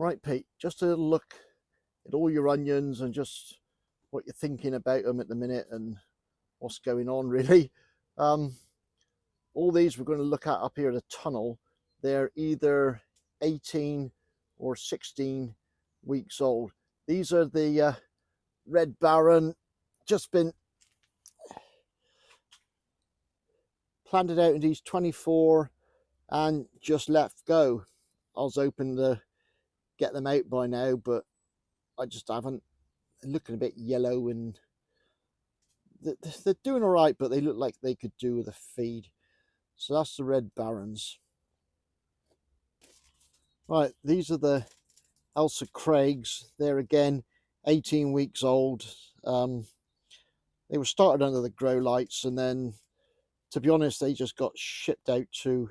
Right, Pete, just a little look at all your onions and just what you're thinking about them at the minute and what's going on, really. Um, all these we're going to look at up here, the tunnel, they're either 18 or 16 weeks old. These are the Red Baron, just been planted out in these 24 and just let go. I was hoping to get them out by now, but I just haven't. They're looking a bit yellow and they're doing all right, but they look like they could do with a feed. So that's the Red Barons. Right, these are the Ailsa Craigs. They're again 18 weeks old. They were started under the grow lights, and then, to be honest, they just got shipped out to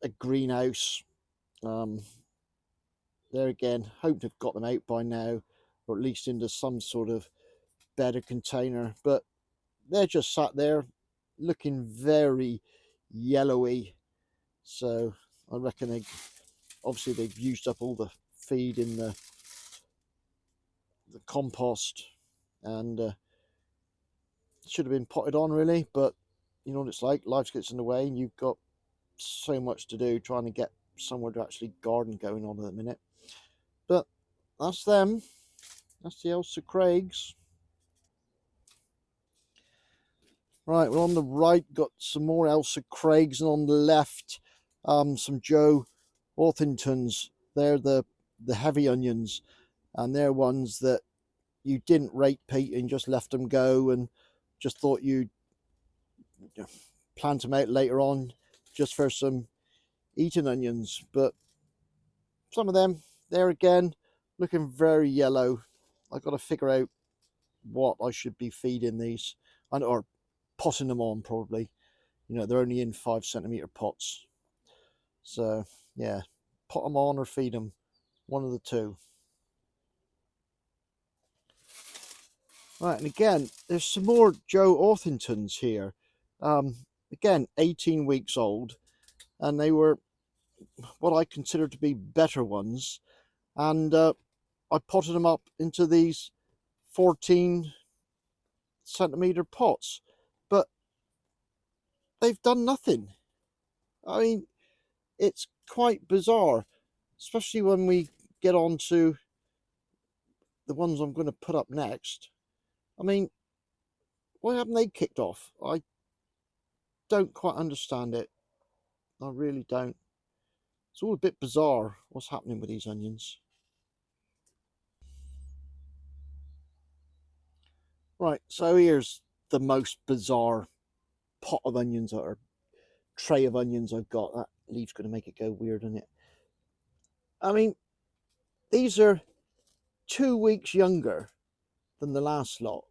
a greenhouse. There again, hope to have got them out by now, or at least into some sort of better container. But they're just sat there looking very yellowy. So I reckon obviously they've used up all the feed in the compost, and should have been potted on really, but you know what it's like, life gets in the way and you've got so much to do trying to get somewhere to actually garden going on at the minute. But that's them. That's the Ailsa Craigs. Right, well, on the right got some more Ailsa Craigs, and on the left some Joe Orthingtons. They're the heavy onions, and they're ones that you didn't rate, Pete, and just left them go and just thought you'd plant them out later on just for some eating onions. But some of them, there again, looking very yellow. I've got to figure out what I should be feeding these, or potting them on probably. You know, they're only in 5 centimeter pots. So yeah, pot them on or feed them, one of the two. Right, and again, there's some more Joe Orthingtons here. Again, 18 weeks old, and they were what I consider to be better ones. And I potted them up into these 14 centimeter pots, but they've done nothing. I mean, it's quite bizarre, especially when we get on to the ones I'm going to put up next. I mean, why haven't they kicked off? I don't quite understand it. I really don't. It's all a bit bizarre what's happening with these onions. Right, so here's the most bizarre pot of onions, or tray of onions I've got. That leaf's going to make it go weird, isn't it? I mean, these are 2 weeks younger than the last lot,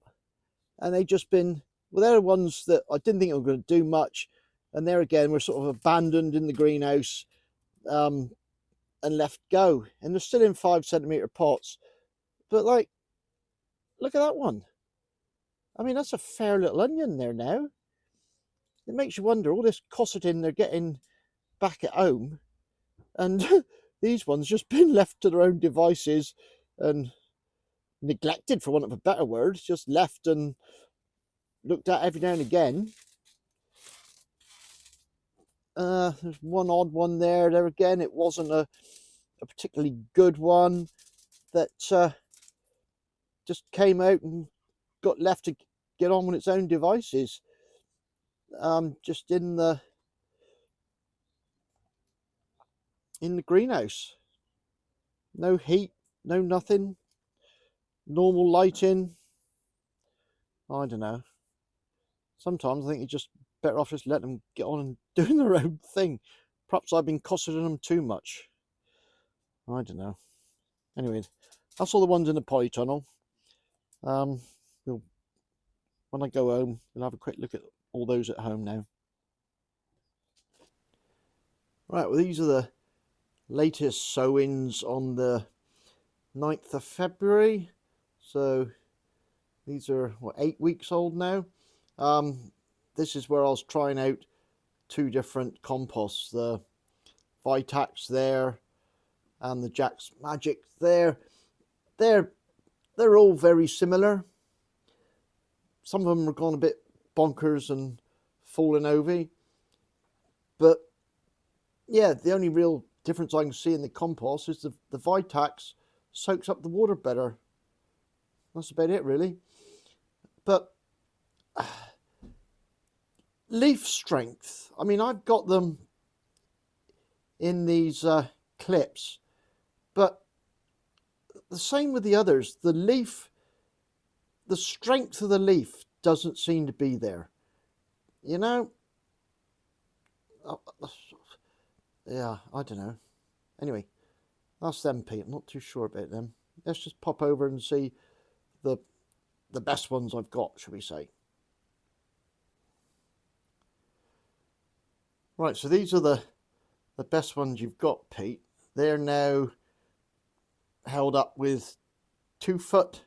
and they've just been, well, they're ones that I didn't think were going to do much, and there again were sort of abandoned in the greenhouse and left go, and they're still in 5 centimeter pots. But like, look at that one. I mean, that's a fair little onion there now. It makes you wonder, all this cosseting they're getting back at home, and these ones just been left to their own devices and neglected, for want of a better word, just left and looked at every now and again. There's one odd one there. There again, it wasn't a particularly good one that just came out and got left to get on with its own devices. Just in the greenhouse. No heat, no nothing. Normal lighting. I don't know. Sometimes I think you're just better off just letting them get on and doing their own thing. Perhaps I've been cosseting them too much. I don't know. Anyway, that's all the ones in the polytunnel. When I go home, we'll have a quick look at all those at home now. Right, well, these are the latest sowings on the 9th of February. So these are, what, 8 weeks old now. This is where I was trying out 2 different composts. The Vitax there, and the Jack's Magic, they're all very similar. Some of them are gone a bit bonkers and falling over, but yeah, the only real difference I can see in the compost is the Vitax soaks up the water better. That's about it, really. But leaf strength, I mean, I've got them in these clips, but the same with the others. The strength of the leaf doesn't seem to be there. You know? Yeah, I don't know. Anyway, that's them, Pete. I'm not too sure about them. Let's just pop over and see the best ones I've got, shall we say. Right, so these are the best ones you've got, Pete. They're now held up with 2-foot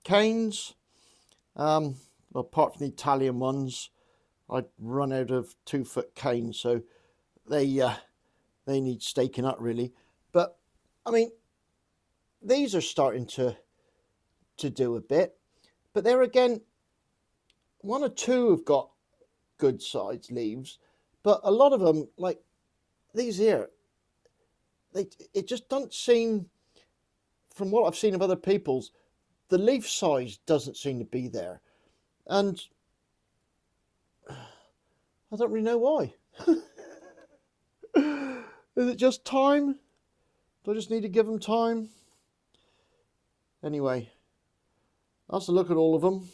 canes. Well, apart from the Italian ones, I'd run out of 2-foot canes, so they need staking up, really. But I mean, these are starting to do a bit, but there again, 1 or 2 have got good sized leaves, but a lot of them, like these here, it just doesn't seem, from what I've seen of other people's, the leaf size doesn't seem to be there, and I don't really know why. Is it just time? Do I just need to give them time? Anyway, that's a look at all of them.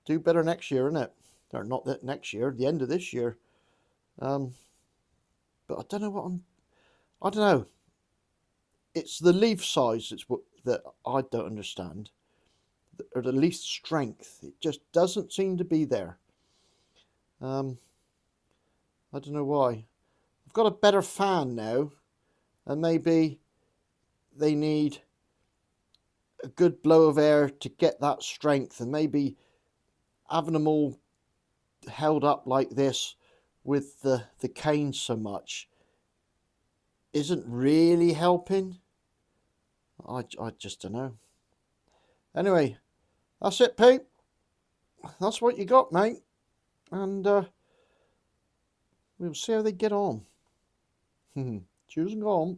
Do better next year, innit? Or not that next year, the end of this year. But I don't know I don't know. It's the leaf size that I don't understand. Or the leaf strength. It just doesn't seem to be there. I don't know why. I've got a better fan now, and maybe they need a good blow of air to get that strength, and maybe having them all held up like this with the cane so much isn't really helping. I just don't know. Anyway, that's it, Pete. That's what you got, mate. And we'll see how they get on. Choose and go on.